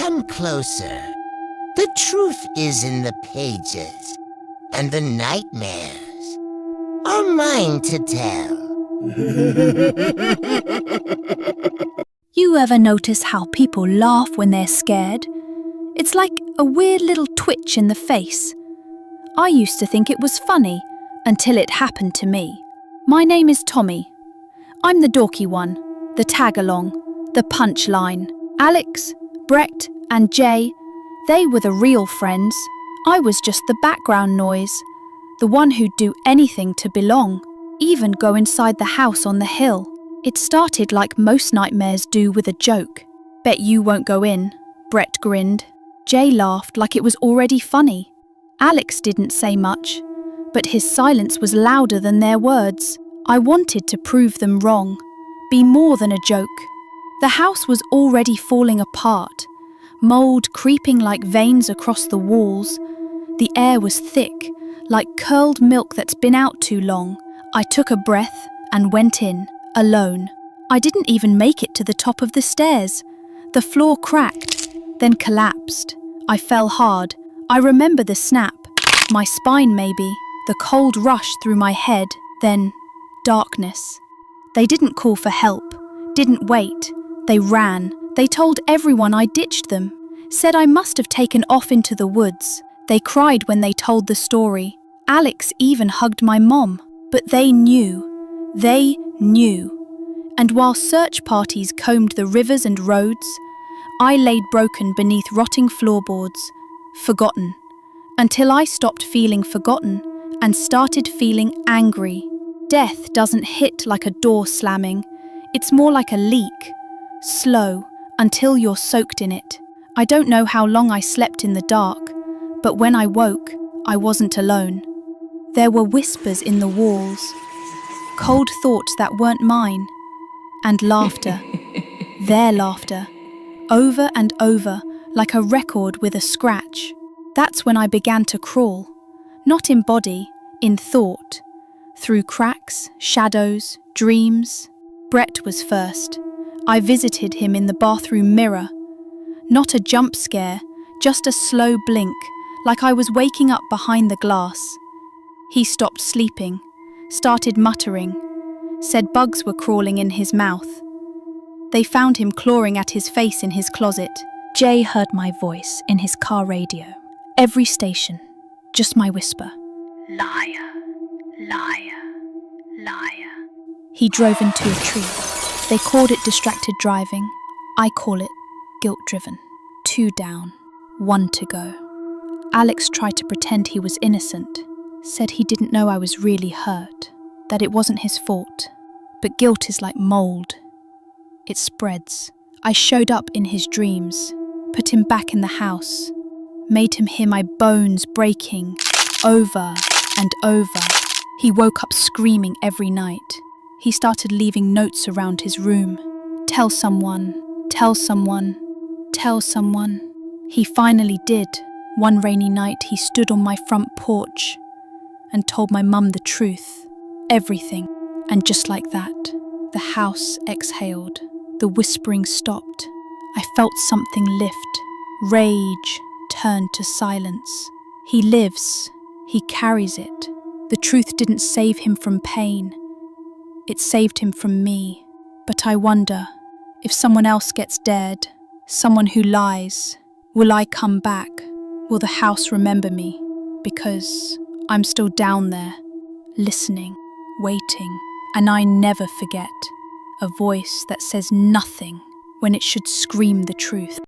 Come closer. The truth is in the pages, and the nightmares are mine to tell. You ever notice how people laugh when they're scared? It's like a weird little twitch in the face. I used to think it was funny until it happened to me. My name is Tommy. I'm the dorky one, the tag-along, the punchline. Alex, Brett and Jay, they were the real friends. I was just the background noise, the one who'd do anything to belong, even go inside the house on the hill. It started like most nightmares do, with a joke. Bet you won't go in, Brett grinned. Jay laughed like it was already funny. Alex didn't say much, but his silence was louder than their words. I wanted to prove them wrong, be more than a joke. The house was already falling apart, mold creeping like veins across the walls. The air was thick, like curled milk that's been out too long. I took a breath and went in, alone. I didn't even make it to the top of the stairs. The floor cracked, then collapsed. I fell hard. I remember the snap, my spine maybe, the cold rush through my head, then darkness. They didn't call for help, didn't wait. They ran. They told everyone I ditched them, said I must have taken off into the woods. They cried when they told the story. Alex even hugged my mom, but they knew. They knew. And while search parties combed the rivers and roads, I laid broken beneath rotting floorboards, forgotten, until I stopped feeling forgotten and started feeling angry. Death doesn't hit like a door slamming. It's more like a leak, slow, until you're soaked in it. I don't know how long I slept in the dark, but when I woke, I wasn't alone. There were whispers in the walls, cold thoughts that weren't mine, and laughter, their laughter, over and over, like a record with a scratch. That's when I began to crawl, not in body, in thought, through cracks, shadows, dreams. Brett was first. I visited him in the bathroom mirror. Not a jump scare, just a slow blink, like I was waking up behind the glass. He stopped sleeping, started muttering, said bugs were crawling in his mouth. They found him clawing at his face in his closet. Jay heard my voice in his car radio. Every station, just my whisper. Liar, liar, liar. He drove into a tree. They called it distracted driving. I call it guilt-driven. 2 down, 1 to go. Alex tried to pretend he was innocent, said he didn't know I was really hurt, that it wasn't his fault. But guilt is like mold. It spreads. I showed up in his dreams, put him back in the house, made him hear my bones breaking over and over. He woke up screaming every night. He started leaving notes around his room. Tell someone, tell someone, tell someone. He finally did. One rainy night he stood on my front porch and told my mum the truth, everything. And just like that, the house exhaled. The whispering stopped. I felt something lift. Rage turned to silence. He lives. He carries it. The truth didn't save him from pain. It saved him from me. But I wonder, if someone else gets dead, someone who lies, will I come back? Will the house remember me? Because I'm still down there, listening, waiting, and I never forget. A voice that says nothing when it should scream the truth.